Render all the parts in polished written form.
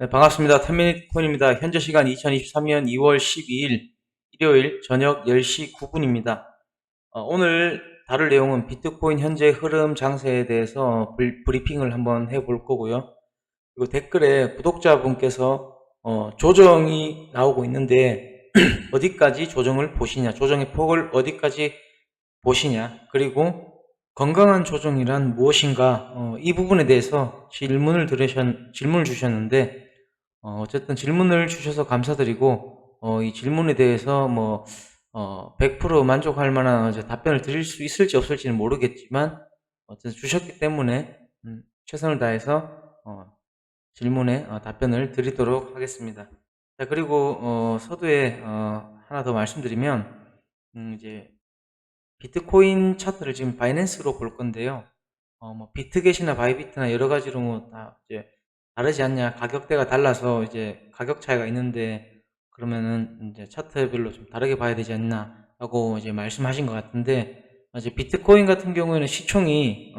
네, 반갑습니다. 10미니트 코인입니다. 현재 시간 2023년 2월 12일 일요일 저녁 10시 9분입니다. 오늘 다룰 내용은 비트코인 현재 흐름 장세에 대해서 브리핑을 한번 해볼 거고요. 그리고 댓글에 구독자분께서 조정이 나오고 있는데 어디까지 조정을 보시냐, 조정의 폭을 어디까지 보시냐, 그리고 건강한 조정이란 무엇인가, 이 부분에 대해서 질문을 주셨는데 어쨌든 질문을 주셔서 감사드리고, 이 질문에 대해서 100% 만족할 만한 답변을 드릴 수 있을지 없을지는 모르겠지만, 어쨌든 주셨기 때문에, 최선을 다해서, 질문에 답변을 드리도록 하겠습니다. 자, 그리고, 서두에, 하나 더 말씀드리면, 이제, 비트코인 차트를 지금 바이낸스로 볼 건데요. 비트겟이나 바이비트나 여러 가지로 다 이제 다르지 않냐. 가격대가 달라서 이제 가격 차이가 있는데 그러면은 이제 차트별로 좀 다르게 봐야 되지 않나 하고 이제 말씀하신 것 같은데, 이제 비트코인 같은 경우에는 시총이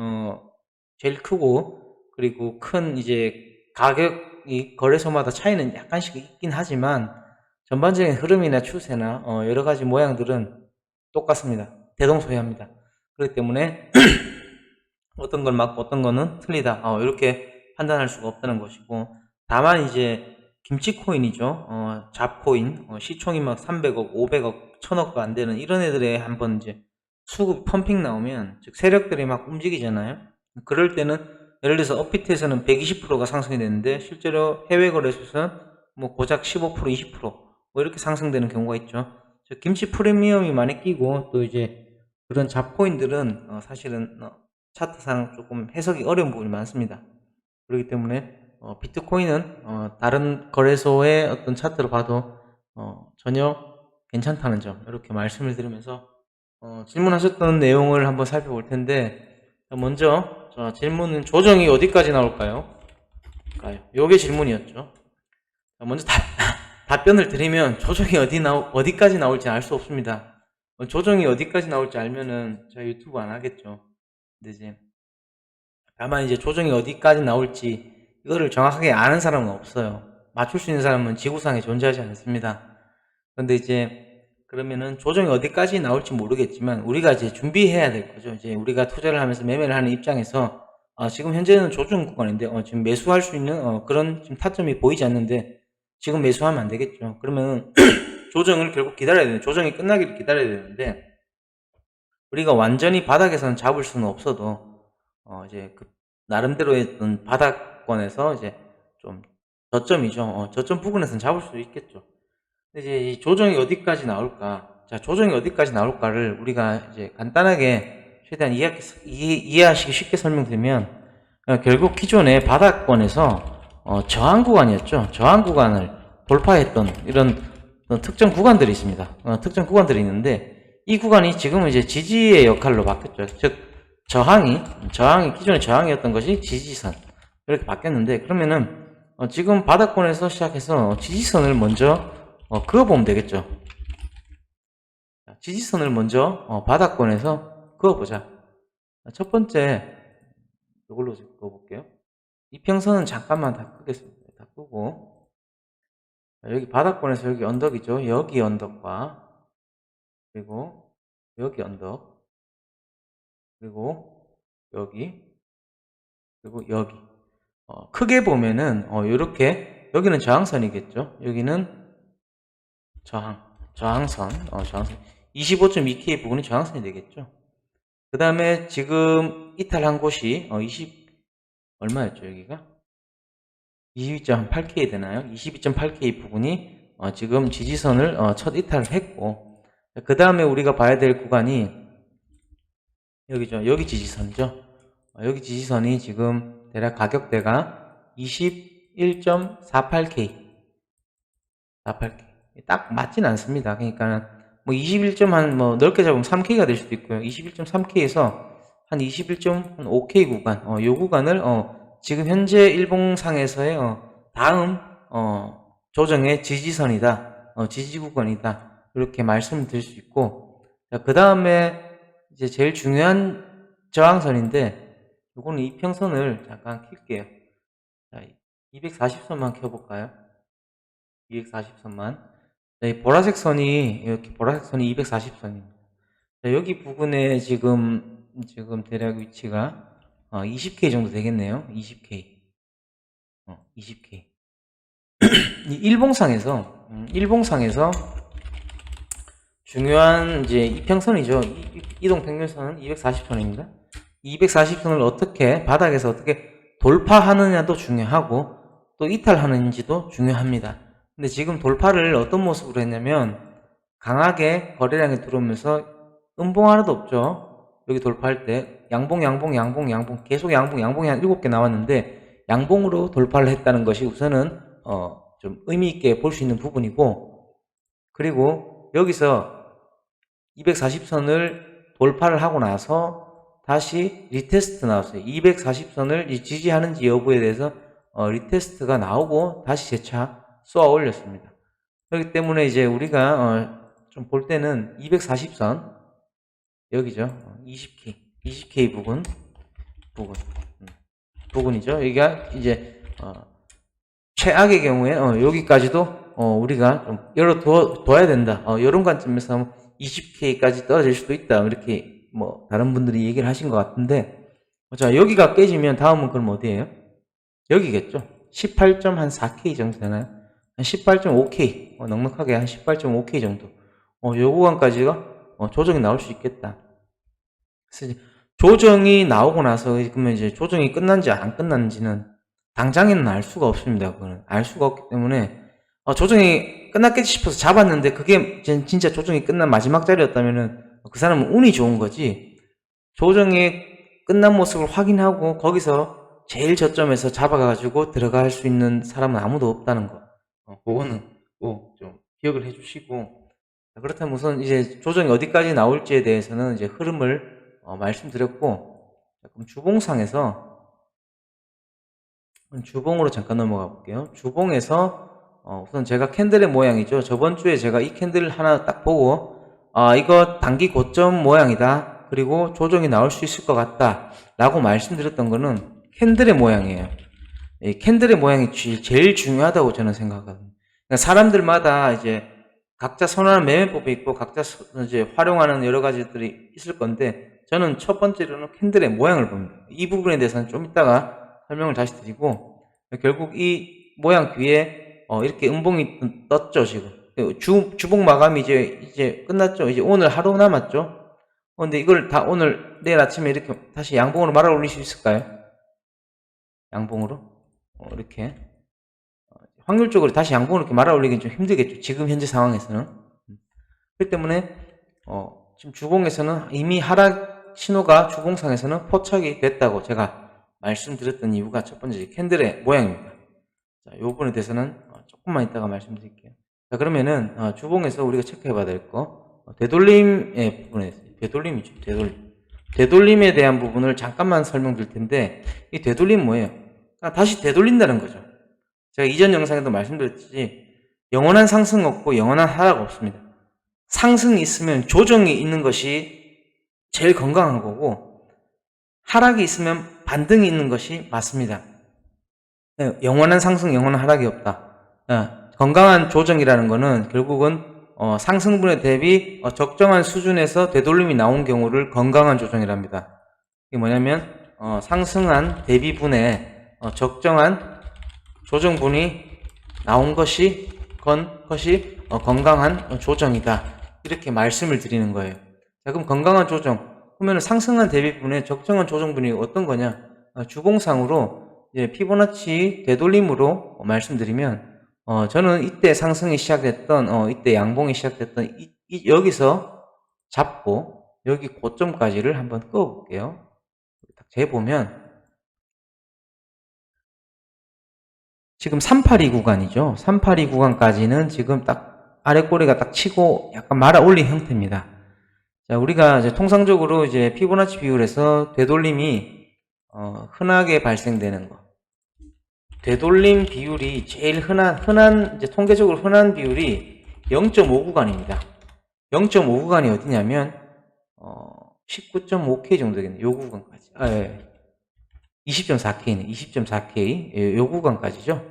제일 크고, 그리고 큰 이제 가격이 거래소마다 차이는 약간씩 있긴 하지만 전반적인 흐름이나 추세나 여러 가지 모양들은 똑같습니다. 대동소이합니다. 그렇기 때문에 어떤 걸 맞고 어떤 거는 틀리다, 이렇게 판단할 수가 없다는 것이고, 다만 이제 김치코인이죠. 잡코인, 시총이 막 300억, 500억, 1000억도 안 되는 이런 애들에 한번 이제 수급 펌핑 나오면, 즉 세력들이 막 움직이잖아요. 그럴 때는 예를 들어서 업비트에서는 120%가 상승이 되는데 실제로 해외 거래소에서는 뭐 고작 15%, 20% 뭐 이렇게 상승되는 경우가 있죠. 즉 김치 프리미엄이 많이 끼고, 또 이제 그런 잡코인들은 사실은 차트상 조금 해석이 어려운 부분이 많습니다. 그렇기 때문에 비트코인은 다른 거래소의 어떤 차트로 봐도 전혀 괜찮다는 점, 이렇게 말씀을 드리면서 질문하셨던 내용을 한번 살펴볼 텐데, 먼저 질문은 조정이 어디까지 나올까요? 요게 질문이었죠. 먼저 답변을 드리면, 조정이 어디까지 나올지 알 수 없습니다. 조정이 어디까지 나올지 알면은 제가 유튜브 안 하겠죠. 근데 이제 다만 이제 조정이 어디까지 나올지 이거를 정확하게 아는 사람은 없어요. 맞출 수 있는 사람은 지구상에 존재하지 않습니다. 그런데 이제 그러면은 조정이 어디까지 나올지 모르겠지만 우리가 이제 준비해야 될 거죠. 이제 우리가 투자를 하면서 매매를 하는 입장에서 지금 현재는 조정 구간인데 지금 매수할 수 있는 그런 지금 타점이 보이지 않는데 지금 매수하면 안 되겠죠. 그러면 조정을 결국 기다려야 되는데, 조정이 끝나기를 기다려야 되는데, 우리가 완전히 바닥에서는 잡을 수는 없어도 이제 그 나름대로의 어떤 바닥권에서 이제 좀 저점이죠. 저점 부근에서는 잡을 수 있겠죠. 근데 이제 이 조정이 어디까지 나올까? 자, 조정이 어디까지 나올까를 우리가 이제 간단하게 최대한 이해하시기 쉽게 설명드리면, 결국 기존의 바닥권에서 저항 구간이었죠. 저항 구간을 돌파했던 이런 특정 구간들이 있습니다. 특정 구간들이 있는데, 이 구간이 지금은 이제 지지의 역할로 바뀌었죠. 즉, 기존의 저항이었던 것이 지지선. 이렇게 바뀌었는데, 그러면은, 지금 바닥권에서 시작해서 지지선을 먼저, 그어보면 되겠죠. 지지선을 먼저, 바닥권에서 그어보자. 첫 번째, 이걸로 그어볼게요. 이평선은 잠깐만 다 끄겠습니다. 다 끄고, 여기 바닥권에서 여기 언덕이죠. 여기 언덕과, 그리고 여기 언덕, 그리고 여기, 그리고 여기. 크게 보면은 요렇게 여기는 저항선이겠죠. 여기는 저항선. 25.2K 부분이 저항선이 되겠죠. 그 다음에 지금 이탈한 곳이 얼마였죠? 여기가 22.8K 되나요? 22.8K 부분이 지금 지지선을 첫 이탈을 했고, 그 다음에 우리가 봐야 될 구간이 여기죠. 여기 지지선이죠. 여기 지지선이 지금 대략 가격대가 21.48K. 48K. 딱 맞진 않습니다. 그러니까 뭐 21. 넓게 잡으면 3K가 될 수도 있고요. 21.3K에서 한 21.5K 구간, 요 구간을 지금 현재 일봉상에서의 다음 조정의 지지선이다, 지지 구간이다, 이렇게 말씀드릴 수 있고, 그 다음에 이제 제일 중요한 저항선인데, 요거는 이평선을 잠깐 킬게요. 자, 240선만 켜볼까요? 240선만. 이 보라색 선이, 이렇게 보라색 선이 240선입니다. 여기 부근에 지금 대략 위치가 20K 정도 되겠네요. 20K. 20K. 이 일봉상에서 중요한 이제 이평선이죠. 이동 평균선은 240선입니다. 240선을 어떻게 바닥에서 어떻게 돌파하느냐도 중요하고 또 이탈하는지도 중요합니다. 근데 지금 돌파를 어떤 모습으로 했냐면 강하게 거래량이 들어오면서 음봉 하나도 없죠. 여기 돌파할 때 양봉 계속 양봉이 한 7개 나왔는데 양봉으로 돌파를 했다는 것이 우선은 좀 의미 있게 볼 수 있는 부분이고, 그리고 여기서 240선을 돌파를 하고 나서 다시 리테스트 나왔어요. 240선을 지지하는지 여부에 대해서 리테스트가 나오고 다시 재차 쏘아 올렸습니다. 그렇기 때문에 이제 우리가 좀 볼 때는 240선 여기죠. 20K 부분이죠. 여기가 이제 최악의 경우에 여기까지도 우리가 좀 열어둬야 된다. 이런 관점에서 20K까지 떨어질 수도 있다. 이렇게 뭐 다른 분들이 얘기를 하신 것 같은데, 자, 여기가 깨지면 다음은 그럼 어디예요? 여기겠죠. 18.4K 정도 되나요? 한 18.5K, 넉넉하게 한 18.5K 정도. 요 구간까지가 조정이 나올 수 있겠다. 그래서 이제 조정이 나오고 나서 그러면 이제 조정이 끝난지 안 끝났는지는 당장에는 알 수가 없습니다. 그거는 알 수가 없기 때문에 조정이 끝났겠지 싶어서 잡았는데 그게 진짜 조정이 끝난 마지막 자리였다면은 그 사람은 운이 좋은 거지, 조정이 끝난 모습을 확인하고 거기서 제일 저점에서 잡아가지고 들어갈 수 있는 사람은 아무도 없다는 거. 그거는 꼭 좀 기억을 해주시고, 그렇다면 우선 이제 조정이 어디까지 나올지에 대해서는 이제 흐름을 말씀드렸고, 그럼 주봉으로 잠깐 넘어가 볼게요. 주봉에서 우선 제가 캔들의 모양이죠. 저번 주에 제가 이 캔들을 하나 딱 보고 이거 단기 고점 모양이다, 그리고 조정이 나올 수 있을 것 같다 라고 말씀드렸던 거는 캔들의 모양이에요. 이 캔들의 모양이 제일 중요하다고 저는 생각하거든요. 그러니까 사람들마다 이제 각자 선호하는 매매법이 있고 각자 이제 활용하는 여러 가지들이 있을 건데, 저는 첫 번째로는 캔들의 모양을 봅니다. 이 부분에 대해서는 좀 이따가 설명을 다시 드리고, 결국 이 모양 뒤에 이렇게 음봉이 떴죠. 지금 주봉 마감이 이제 끝났죠. 이제 오늘 하루 남았죠. 근데 이걸 다 오늘 내일 아침에 이렇게 다시 양봉으로 말아 올릴 수 있을까요? 양봉으로 이렇게 확률적으로 다시 양봉으로 이렇게 말아 올리기는 좀 힘들겠죠. 지금 현재 상황에서는. 그렇기 때문에 지금 주봉에서는 이미 하락 신호가 주봉상에서는 포착이 됐다고 제가 말씀드렸던 이유가 첫 번째 캔들의 모양입니다. 자, 이 부분에 대해서는 조금만 이따가 말씀드릴게요. 자, 그러면은 주봉에서 우리가 체크해 봐야 될 거, 되돌림의 부분에, 되돌림이죠. 되돌림에 대한 부분을 잠깐만 설명드릴 텐데, 이 되돌림 뭐예요? 다시 되돌린다는 거죠. 제가 이전 영상에도 말씀드렸듯이 영원한 상승 없고 영원한 하락 없습니다. 상승이 있으면 조정이 있는 것이 제일 건강한 거고, 하락이 있으면 반등이 있는 것이 맞습니다. 영원한 상승, 영원한 하락이 없다. 건강한 조정이라는 거는 결국은 상승분에 대비 적정한 수준에서 되돌림이 나온 경우를 건강한 조정이랍니다. 이게 뭐냐면 상승한 대비분에 적정한 조정분이 나온 것이 건강한 조정이다, 이렇게 말씀을 드리는 거예요. 자, 그럼 건강한 조정, 그러면 상승한 대비분에 적정한 조정분이 어떤 거냐? 주봉상으로 이제 피보나치 되돌림으로 말씀드리면, 저는 이때 상승이 시작됐던, 이때 양봉이 시작됐던 여기서 잡고 여기 고점까지를 한번 끄어볼게요. 딱 재보면 지금 382 구간이죠. 382 구간까지는 지금 딱 아래 꼬리가 딱 치고 약간 말아 올린 형태입니다. 자, 우리가 이제 통상적으로 이제 피보나치 비율에서 되돌림이 흔하게 발생되는 거, 되돌림 비율이 제일 흔한 이제 통계적으로 흔한 비율이 0.5 구간입니다. 0.5 구간이 어디냐면 19.5K 정도 되겠네요. 요 구간까지. 예. 20.4K네. 20.4K. 요 구간까지죠.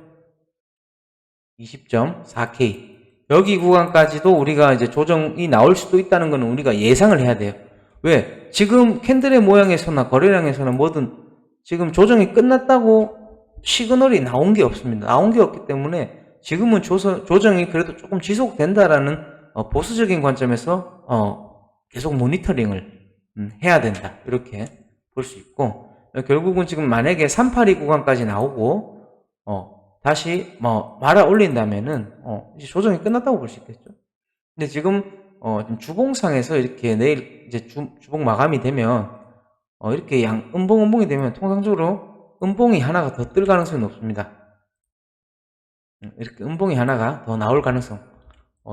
20.4K. 여기 구간까지도 우리가 이제 조정이 나올 수도 있다는 거는 우리가 예상을 해야 돼요. 왜? 지금 캔들의 모양에서나 거래량에서나 뭐든 지금 조정이 끝났다고 시그널이 나온 게 없습니다. 나온 게 없기 때문에 지금은 조정이 그래도 조금 지속된다라는 보수적인 관점에서 계속 모니터링을 해야 된다. 이렇게 볼 수 있고, 결국은 지금 만약에 382 구간까지 나오고 다시 말아 올린다면은 이제 조정이 끝났다고 볼 수 있겠죠. 근데 지금 주봉상에서 이렇게 내일 이제 주봉 마감이 되면 이렇게 음봉이 되면 통상적으로 음봉이 하나가 더 뜰 가능성이 높습니다. 이렇게 음봉이 하나가 더 나올 가능성,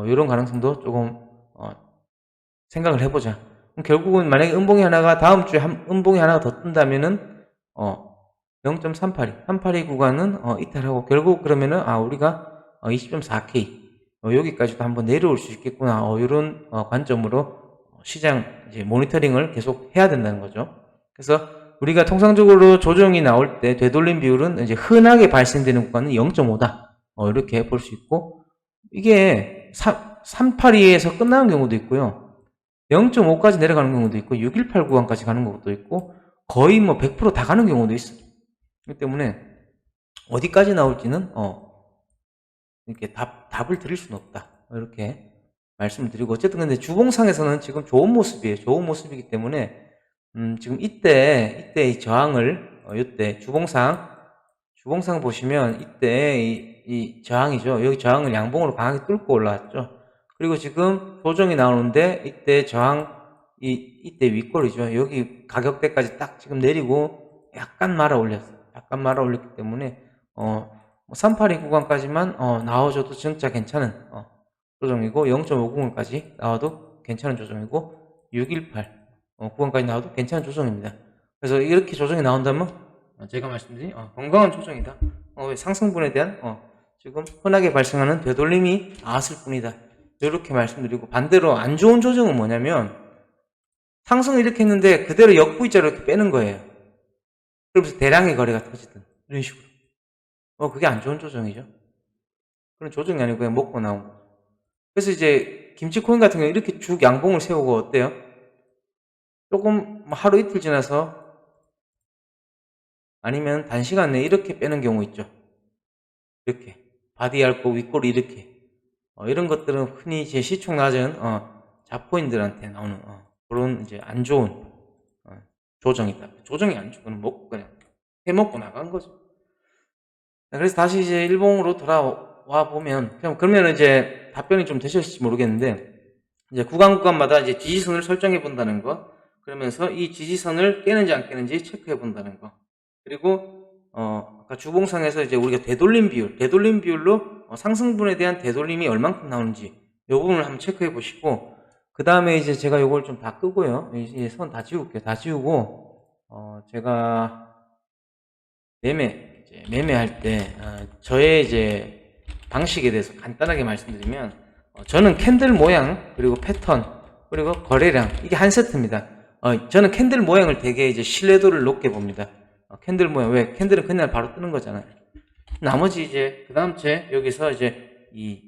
이런 가능성도 조금 생각을 해보자. 그럼 결국은 만약에 음봉이 하나가 다음 주에 음봉이 하나가 더 뜬다면은 0.382, 382 구간은 이탈하고 결국 그러면은 우리가 20.4K 여기까지도 한번 내려올 수 있겠구나. 이런 관점으로 시장 이제 모니터링을 계속 해야 된다는 거죠. 그래서 우리가 통상적으로 조정이 나올 때 되돌림 비율은 이제 흔하게 발생되는 구간은 0.5다. 이렇게 볼 수 있고, 이게 382에서 끝나는 경우도 있고요. 0.5까지 내려가는 경우도 있고, 618 구간까지 가는 것도 있고, 거의 100% 다 가는 경우도 있어요. 그렇기 때문에 어디까지 나올지는 이렇게 답을 드릴 수는 없다. 이렇게 말씀을 드리고, 어쨌든 근데 주봉상에서는 지금 좋은 모습이에요. 좋은 모습이기 때문에 지금 이때 이 저항을 이때 주봉상 보시면 이때 이 저항이죠. 여기 저항을 양봉으로 강하게 뚫고 올라왔죠. 그리고 지금 조정이 나오는데 이때 저항 이때 윗골이죠. 여기 가격대까지 딱 지금 내리고 약간 말아 올렸어요. 약간 말아 올렸기 때문에 382 구간까지만 나와줘도 진짜 괜찮은 조정이고, 0.50까지 나와도 괜찮은 조정이고, 618 구간까지 나와도 괜찮은 조정입니다. 그래서 이렇게 조정이 나온다면 제가 말씀드린 건강한 조정이다. 상승분에 대한 지금 흔하게 발생하는 되돌림이 나왔을 뿐이다. 이렇게 말씀드리고, 반대로 안 좋은 조정은 뭐냐면 상승을 이렇게 했는데 그대로 역V자로 이렇게 빼는 거예요. 그러면서 대량의 거래가 터지든 이런 식으로. 그게 안 좋은 조정이죠. 그런 조정이 아니고 그냥 먹고 나온 거. 그래서 이제 김치코인 같은 경우 이렇게 쭉 양봉을 세우고 어때요? 조금 하루 이틀 지나서 아니면 단시간 내에 이렇게 빼는 경우 있죠. 이렇게 바디 얇고 윗골이 이렇게 이런 것들은 흔히 이제 시총 낮은 잡코인들한테 나오는 그런 이제 안 좋은 조정이다. 조정이 아니죠. 그건 먹고 그냥 해먹고 나간 거죠. 그래서 다시 이제 일봉으로 돌아와 보면, 그러면 이제 답변이 좀 되셨을지 모르겠는데, 이제 구간마다 이제 지지선을 설정해 본다는 거, 그러면서 이 지지선을 깨는지 안 깨는지 체크해 본다는 거, 그리고 아까 주봉상에서 이제 우리가 되돌림 비율로 상승분에 대한 되돌림이 얼만큼 나오는지 이 부분을 한번 체크해 보시고, 그 다음에 이제 제가 이걸 좀 다 끄고요. 이제 선 다 지울게요. 다 지우고 제가 매매할 때 저의 이제 방식에 대해서 간단하게 말씀드리면, 저는 캔들 모양 그리고 패턴 그리고 거래량, 이게 한 세트입니다. 저는 캔들 모양을 되게 이제 신뢰도를 높게 봅니다. 캔들 모양, 왜? 캔들은 그날 바로 뜨는 거잖아요. 나머지 이제 그 다음 째 여기서 이제 이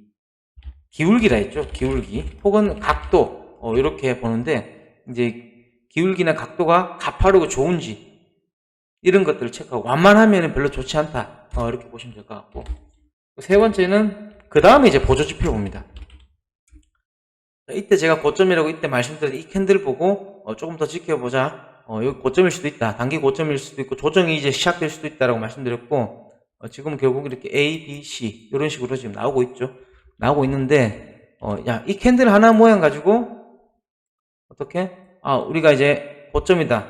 기울기라 했죠. 기울기 혹은 각도 이렇게 보는데, 이제 기울기나 각도가 가파르고 좋은지 이런 것들을 체크하고, 완만하면 별로 좋지 않다 이렇게 보시면 될 것 같고, 세 번째는 그 다음에 이제 보조지표 봅니다. 이때 제가 고점이라고 이때 말씀드린 이 캔들 보고 조금 더 지켜보자, 여기 고점일 수도 있다, 단기 고점일 수도 있고 조정이 이제 시작될 수도 있다라고 말씀드렸고, 지금 결국 이렇게 A, B, C 이런 식으로 지금 나오고 있죠. 나오고 있는데 이 캔들 하나 모양 가지고 어떻게 우리가 이제 고점이다,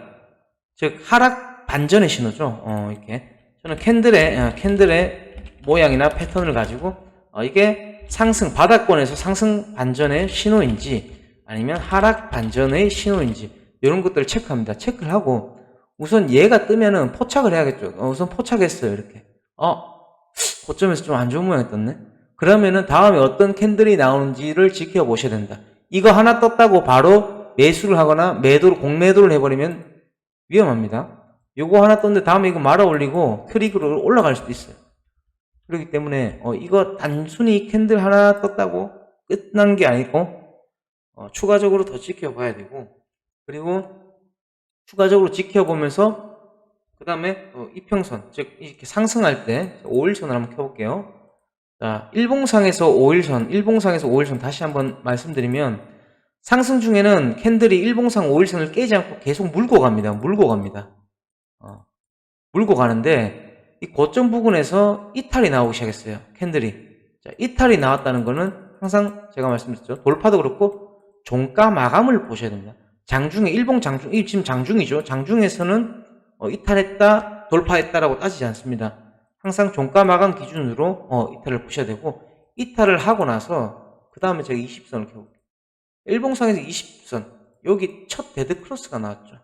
즉 하락 반전의 신호죠. 이렇게 저는 캔들의 모양이나 패턴을 가지고 이게 상승 바닥권에서 상승 반전의 신호인지 아니면 하락 반전의 신호인지 이런 것들을 체크합니다. 체크를 하고 우선 얘가 뜨면은 포착을 해야겠죠. 우선 포착했어요. 이렇게 고점에서 좀 안 좋은 모양이 떴네. 그러면은 다음에 어떤 캔들이 나오는지를 지켜보셔야 된다. 이거 하나 떴다고 바로 매수를 하거나 공매도를 해버리면 위험합니다. 요거 하나 떴는데 다음에 이거 말아 올리고 트릭으로 올라갈 수도 있어요. 그렇기 때문에 이거 단순히 캔들 하나 떴다고 끝난 게 아니고 추가적으로 더 지켜봐야 되고, 그리고 추가적으로 지켜보면서 그 다음에 이평선, 즉 이렇게 상승할 때 5일선을 한번 켜볼게요. 자, 일봉상에서 5일선 다시 한번 말씀드리면, 상승 중에는 캔들이 일봉상 5일선을 깨지 않고 계속 물고 갑니다. 물고 가는데 이 고점 부근에서 이탈이 나오기 시작했어요. 캔들이. 자, 이탈이 나왔다는 거는 항상 제가 말씀드렸죠. 돌파도 그렇고 종가 마감을 보셔야 됩니다. 장중에 일봉 장중, 지금 장중이죠. 장중에서는 이탈했다, 돌파했다라고 따지지 않습니다. 항상 종가 마감 기준으로 이탈을 보셔야 되고, 이탈을 하고 나서 그 다음에 제가 20선을 켜볼게요. 일봉상에서 20선, 여기 첫 데드 크로스가 나왔죠.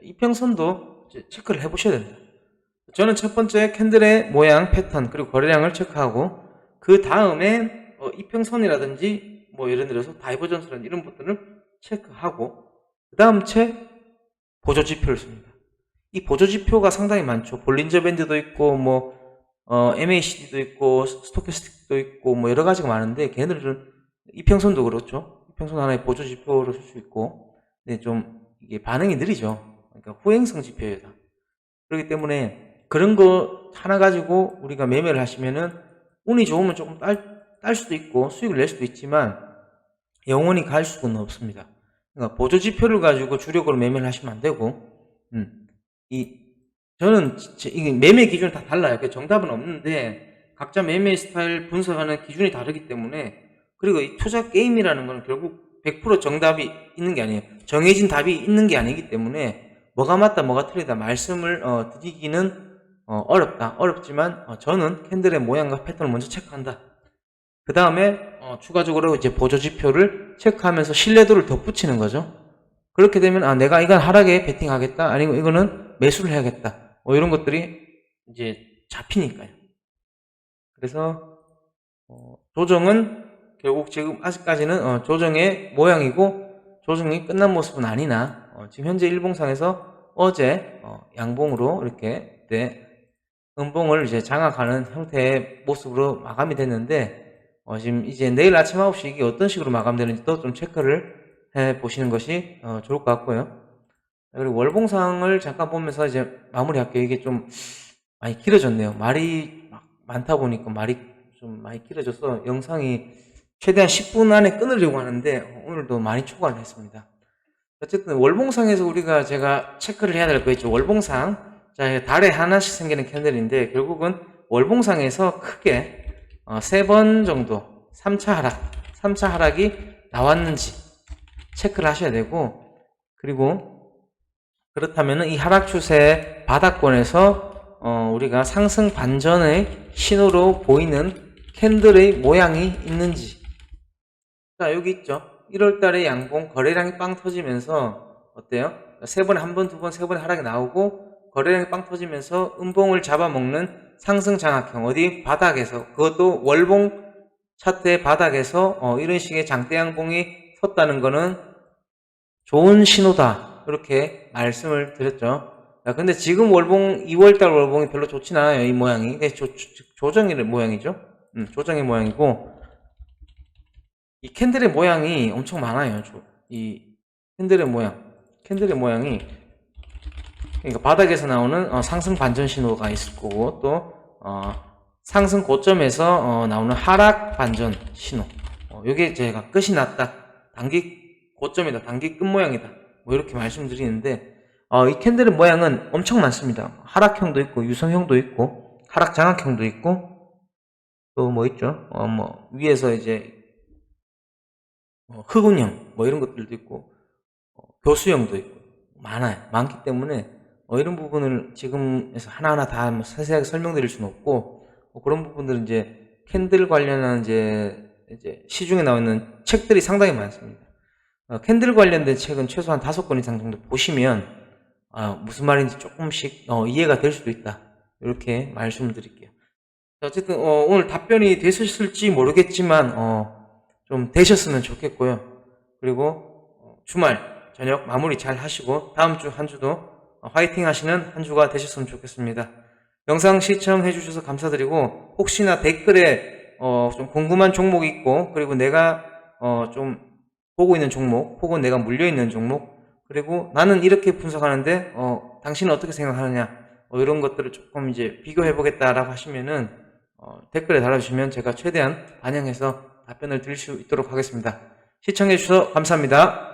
이평선도 체크를 해보셔야 됩니다. 저는 첫 번째 캔들의 모양, 패턴, 그리고 거래량을 체크하고, 그 다음에 이평선이라든지 뭐 예를 들어서 다이버전스라든지 이런 것들을 체크하고, 그 다음 채 보조지표를 씁니다. 이 보조지표가 상당히 많죠. 볼린저 밴드도 있고 뭐 MACD도 있고 스토캐스틱도 있고 뭐 여러 가지가 많은데, 걔네들은 이평선도 그렇죠. 이평선 하나의 보조지표로 쓸 수 있고, 근데 좀 이게 반응이 느리죠. 그러니까 후행성 지표예요. 그렇기 때문에 그런 거 하나 가지고 우리가 매매를 하시면은 운이 좋으면 조금 딸 수도 있고 수익을 낼 수도 있지만 영원히 갈 수는 없습니다. 그러니까 보조지표를 가지고 주력으로 매매를 하시면 안 되고, 저는 이게 매매 기준이 다 달라요. 정답은 없는데 각자 매매 스타일 분석하는 기준이 다르기 때문에, 그리고 이 투자 게임이라는 건 결국 100% 정답이 있는 게 아니에요. 정해진 답이 있는 게 아니기 때문에 뭐가 맞다 뭐가 틀리다 말씀을 드리기는 어렵지만 저는 캔들의 모양과 패턴을 먼저 체크한다. 그 다음에 추가적으로 이제 보조지표를 체크하면서 신뢰도를 덧붙이는 거죠. 그렇게 되면 내가 이건 하락에 베팅하겠다, 아니면 이거는 매수를 해야겠다, 이런 것들이 이제 잡히니까요. 그래서 조정은 결국 지금 아직까지는 조정의 모양이고 조정이 끝난 모습은 아니나, 지금 현재 일봉상에서 어제 양봉으로 이렇게 음봉을 이제 장악하는 형태의 모습으로 마감이 됐는데, 지금 이제 내일 아침 9시 이게 어떤 식으로 마감되는지도 좀 체크를 해 보시는 것이 좋을 것 같고요. 그리고 월봉상을 잠깐 보면서 이제 마무리할게요. 이게 좀 많이 길어졌네요. 말이 많다 보니까 말이 좀 많이 길어져서 영상이 최대한 10분 안에 끊으려고 하는데 오늘도 많이 초과를 했습니다. 어쨌든 월봉상에서 제가 체크를 해야 될 거 있죠. 월봉상, 자, 달에 하나씩 생기는 캔들인데 결국은 월봉상에서 크게 3번 정도 3차 하락이 나왔는지 체크를 하셔야 되고, 그리고 그렇다면 이 하락 추세 바닥권에서 우리가 상승 반전의 신호로 보이는 캔들의 모양이 있는지. 자, 여기 있죠. 1월달에 양봉 거래량이 빵 터지면서 어때요? 3번에 한 번, 두 번, 3번에 하락이 나오고 거래량이 빵 터지면서 음봉을 잡아먹는 상승 장악형, 어디 바닥에서, 그것도 월봉 차트의 바닥에서 이런 식의 장대 양봉이 섰다는 거는 좋은 신호다, 이렇게 말씀을 드렸죠. 근데 지금 월봉, 2월달 월봉이 별로 좋진 않아요. 이 모양이 조정의 모양이죠. 조정의 모양이고, 이 캔들의 모양이 엄청 많아요. 이 캔들의 모양이 그러니까 바닥에서 나오는 상승 반전 신호가 있을 거고, 또 상승 고점에서 나오는 하락 반전 신호, 요게 제가 끝이 났다, 단기 고점이다, 단기 끝 모양이다, 뭐 이렇게 말씀드리는데, 이 캔들의 모양은 엄청 많습니다. 하락형도 있고 유성형도 있고 하락 장악형도 있고, 또 뭐 있죠? 뭐 위에서 이제 흑운형 뭐 이런 것들도 있고 교수형도 있고 많기 때문에 이런 부분을 지금에서 하나하나 다 세세하게 설명드릴 수는 없고, 그런 부분들은 이제 캔들 관련한 이제 시중에 나와 있는 책들이 상당히 많습니다. 캔들 관련된 책은 최소한 5권 이상 정도 보시면 무슨 말인지 조금씩 이해가 될 수도 있다, 이렇게 말씀을 드릴게요. 어쨌든 오늘 답변이 되셨을지 모르겠지만 좀 되셨으면 좋겠고요. 그리고 주말 저녁 마무리 잘 하시고 다음 주 한 주도 화이팅 하시는 한 주가 되셨으면 좋겠습니다. 영상 시청해 주셔서 감사드리고, 혹시나 댓글에 좀 궁금한 종목이 있고, 그리고 내가 좀 보고 있는 종목, 혹은 내가 물려있는 종목, 그리고 나는 이렇게 분석하는데 당신은 어떻게 생각하느냐, 이런 것들을 조금 이제 비교해 보겠다라고 하시면은 댓글에 달아주시면 제가 최대한 반영해서 답변을 드릴 수 있도록 하겠습니다. 시청해 주셔서 감사합니다.